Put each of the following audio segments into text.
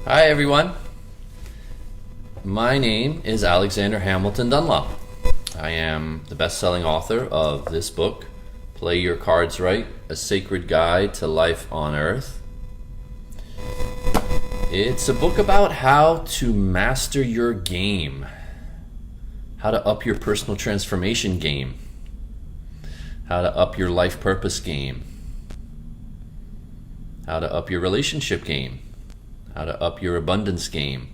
Hi everyone, my name is Alexander Hamilton Dunlop. I am the best-selling author of this book, Play Your Cards Right, A Sacred Guide to Life on Earth. It's a book about how to master your game, how to up your personal transformation game, how to up your life purpose game, how to up your relationship game, how to up your abundance game.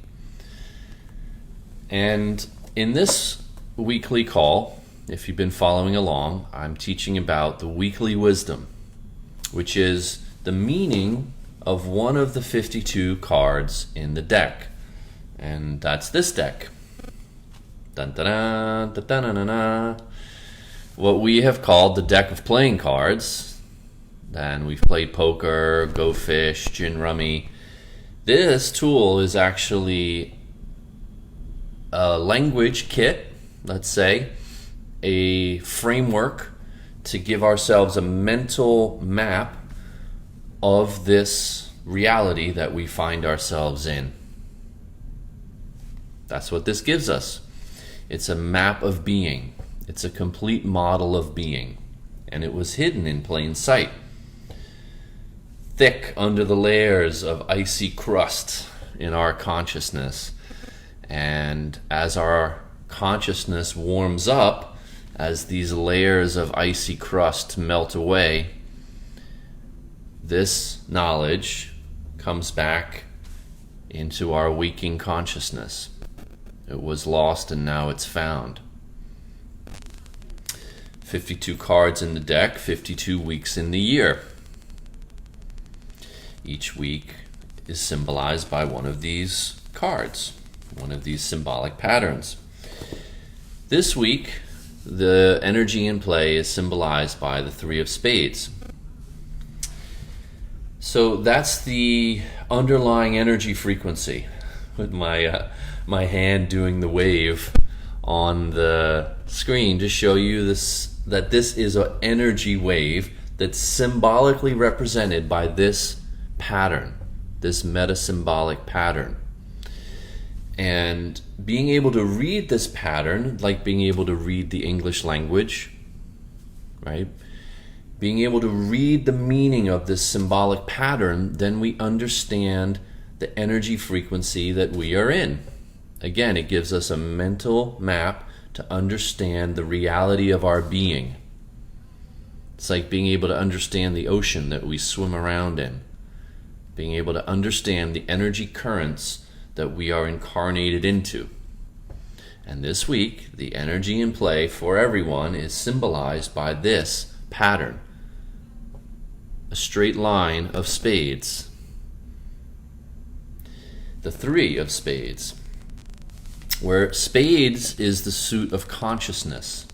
And in this weekly call, if you've been following along, I'm teaching about the weekly wisdom, which is the meaning of one of the 52 cards in the deck. And that's this deck. Dun, dun, dun, dun, dun, dun, dun. What we have called the deck of playing cards. And we've played poker, go fish, gin rummy. This tool is actually a language kit, let's say, a framework to give ourselves a mental map of this reality that we find ourselves in. That's what this gives us. It's a map of being. It's a complete model of being. And it was hidden in plain sight, thick under the layers of icy crust in our consciousness. And as our consciousness warms up, as these layers of icy crust melt away, this knowledge comes back into our waking consciousness. It was lost and now it's found. 52 cards in the deck, 52 weeks in the year. Each week is symbolized by one of these cards, one of these symbolic patterns. This week, the energy in play is symbolized by the Three of Spades. So that's the underlying energy frequency, with my hand doing the wave on the screen to show you that this is an energy wave that's symbolically represented by this pattern, this meta-symbolic pattern. And being able to read this pattern, like being able to read the English language, right? Being able to read the meaning of this symbolic pattern, then we understand the energy frequency that we are in. Again, it gives us a mental map to understand the reality of our being. It's like being able to understand the ocean that we swim around in. Being able to understand the energy currents that we are incarnated into. And this week, the energy in play for everyone is symbolized by this pattern. A straight line of spades. The Three of Spades. Where spades is the suit of consciousness.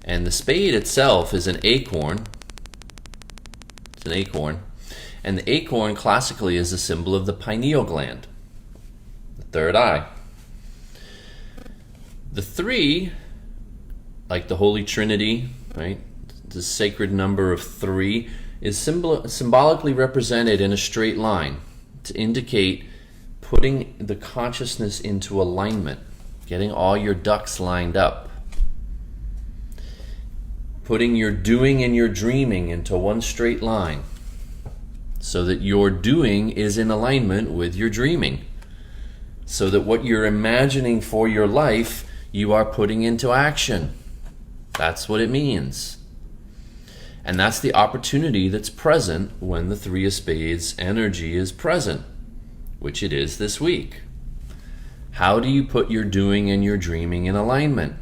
And the spade itself is an acorn. It's an acorn. And the acorn classically is a symbol of the pineal gland, the third eye. The three, like the Holy Trinity, right? The sacred number of three is symbolically represented in a straight line to indicate putting the consciousness into alignment, getting all your ducks lined up, putting your doing and your dreaming into one straight line, so that your doing is in alignment with your dreaming. So that what you're imagining for your life, you are putting into action. That's what it means. And that's the opportunity that's present when the Three of Spades energy is present, which it is this week. How do you put your doing and your dreaming in alignment?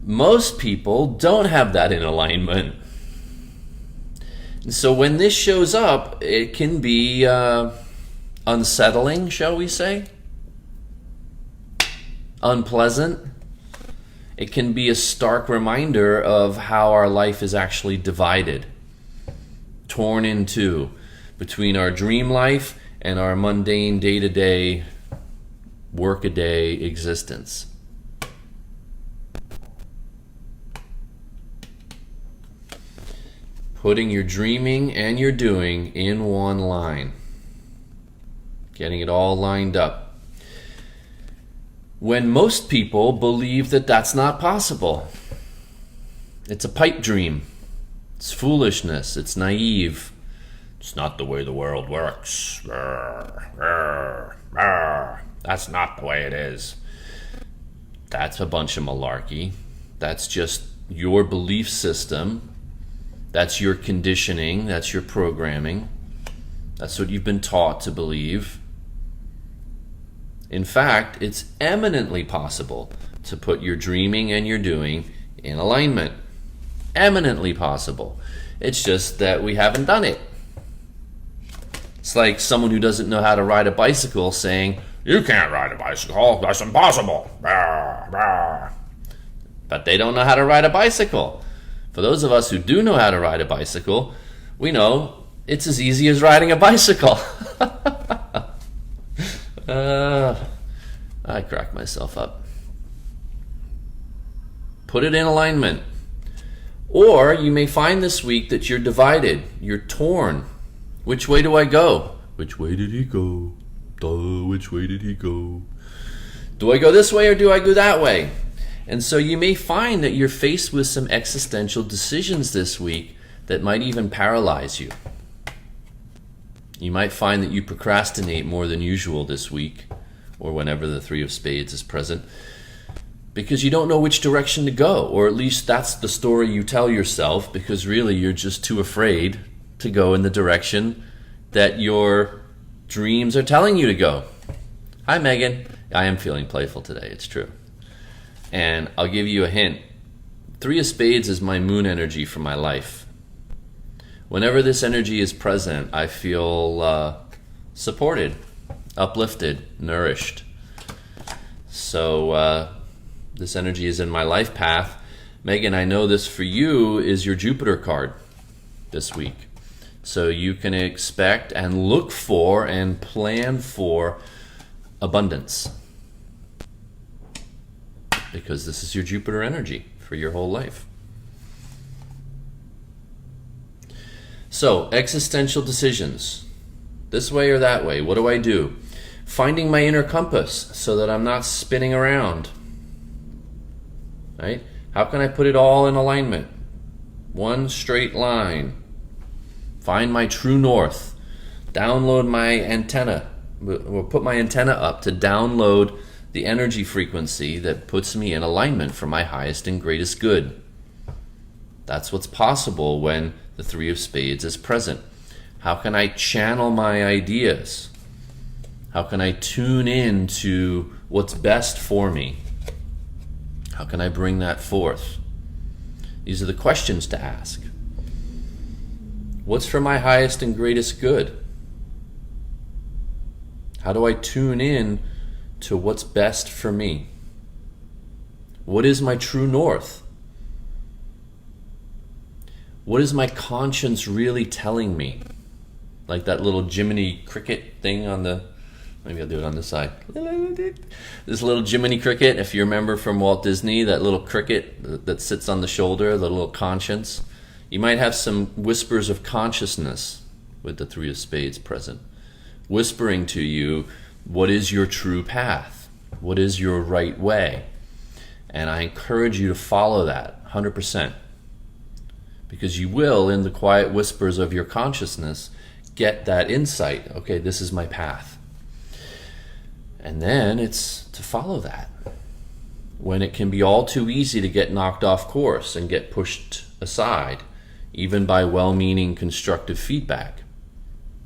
Most people don't have that in alignment. So when this shows up, it can be unsettling, shall we say? Unpleasant. It can be a stark reminder of how our life is actually divided, torn in two, between our dream life and our mundane day-to-day, work-a-day existence. putting your dreaming and your doing in one line. Getting it all lined up. When most people believe that that's not possible. It's a pipe dream. It's foolishness. It's naive. It's not the way the world works. That's not the way it is. That's a bunch of malarkey. That's just your belief system. That's your conditioning. That's your programming. That's what you've been taught to believe. In fact, it's eminently possible to put your dreaming and your doing in alignment. Eminently possible. It's just that we haven't done it. It's like someone who doesn't know how to ride a bicycle saying, "You can't ride a bicycle, that's impossible." But they don't know how to ride a bicycle. For those of us who do know how to ride a bicycle, we know it's as easy as riding a bicycle. I crack myself up. Put it in alignment. Or you may find this week that you're divided, you're torn. Which way do I go? Which way did he go? Which way did he go? Do I go this way or do I go that way? And so you may find that you're faced with some existential decisions this week that might even paralyze you. You might find that you procrastinate more than usual this week, or whenever the Three of Spades is present, because you don't know which direction to go, or at least that's the story you tell yourself, because really you're just too afraid to go in the direction that your dreams are telling you to go. Hi, Megan. I am feeling playful today, it's true. And I'll give you a hint. Three of Spades is my moon energy for my life. Whenever this energy is present, I feel supported, uplifted, nourished. So this energy is in my life path. Megan, I know this for you is your Jupiter card this week. So you can expect and look for and plan for abundance. Because this is your Jupiter energy for your whole life. So, existential decisions. This way or that way. What do I do? Finding my inner compass so that I'm not spinning around. Right? How can I put it all in alignment? One straight line. Find my true north. Download my antenna. Or put my antenna up to download the energy frequency that puts me in alignment for my highest and greatest good. That's what's possible when the Three of Spades is present. How can I channel my ideas? How can I tune in to what's best for me? How can I bring that forth? These are the questions to ask. What's for my highest and greatest good? How do I tune in to what's best for me? What is my true north? What is my conscience really telling me? Like that little Jiminy Cricket thing on the, maybe I'll do it on this side. This little Jiminy Cricket, if you remember from Walt Disney, that little cricket that sits on the shoulder, the little conscience. You might have some whispers of consciousness with the Three of Spades present, whispering to you, what is your true path? What is your right way? And I encourage you to follow that 100%. Because you will, in the quiet whispers of your consciousness, get that insight. Okay, this is my path. And then it's to follow that. When it can be all too easy to get knocked off course and get pushed aside, even by well-meaning constructive feedback.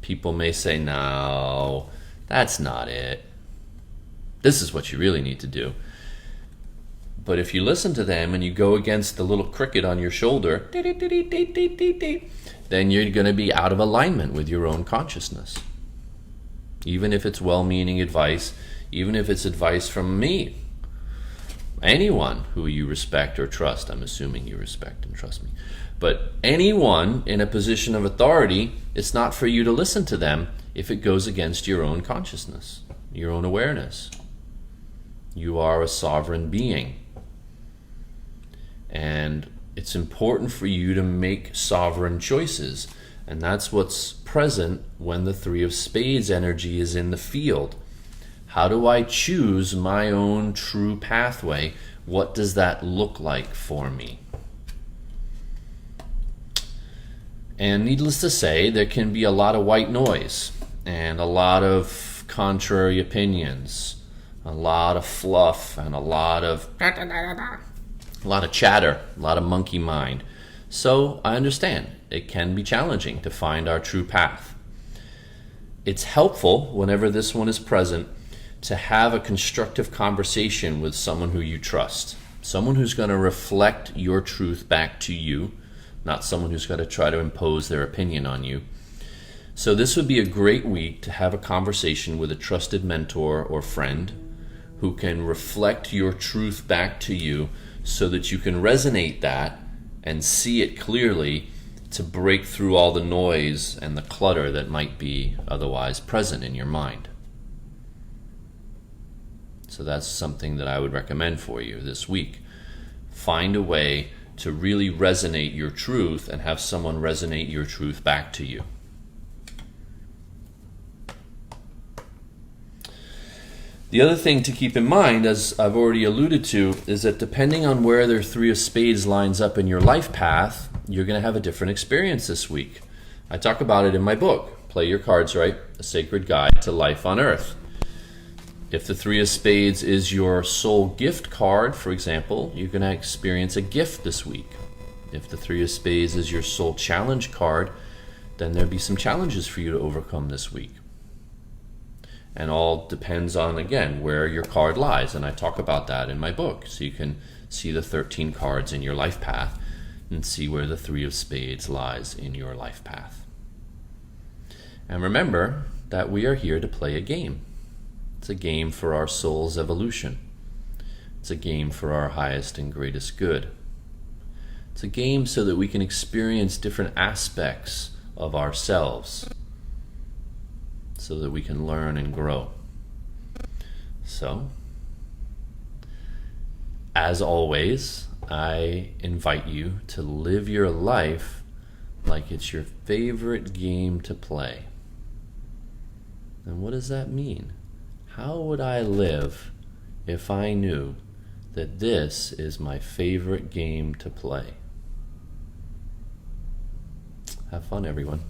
People may say, no, that's not it. This is what you really need to do. But if you listen to them and you go against the little cricket on your shoulder, then you're going to be out of alignment with your own consciousness. Even if it's well-meaning advice, even if it's advice from me. Anyone who you respect or trust, I'm assuming you respect and trust me. But anyone in a position of authority, it's not for you to listen to them if it goes against your own consciousness, your own awareness. You are a sovereign being. And It's important for you to make sovereign choices. And that's what's present when the Three of Spades energy is in the field. How do I choose my own true pathway? What does that look like for me? And needless to say, there can be a lot of white noise and a lot of contrary opinions, a lot of fluff, and a lot of chatter, a lot of monkey mind. So I understand it can be challenging to find our true path. It's helpful whenever this one is present to have a constructive conversation with someone who you trust, someone who's going to reflect your truth back to you, not someone who's going to try to impose their opinion on you. So this would be a great week to have a conversation with a trusted mentor or friend who can reflect your truth back to you so that you can resonate that and see it clearly to break through all the noise and the clutter that might be otherwise present in your mind. So that's something that I would recommend for you this week. Find a way to really resonate your truth and have someone resonate your truth back to you. The other thing to keep in mind, as I've already alluded to, is that depending on where their Three of Spades lines up in your life path, you're going to have a different experience this week. I talk about it in my book, Play Your Cards Right, A Sacred Guide to Life on Earth. If the Three of Spades is your soul gift card, for example, you're going to experience a gift this week. If the Three of Spades is your soul challenge card, then there'll be some challenges for you to overcome this week. And all depends on, again, where your card lies. And I talk about that in my book. So you can see the 13 cards in your life path and see where the Three of Spades lies in your life path. And remember that we are here to play a game. It's a game for our soul's evolution. It's a game for our highest and greatest good. It's a game so that we can experience different aspects of ourselves, so that we can learn and grow. So, as always, I invite you to live your life like it's your favorite game to play. And what does that mean? How would I live if I knew that this is my favorite game to play? Have fun, everyone.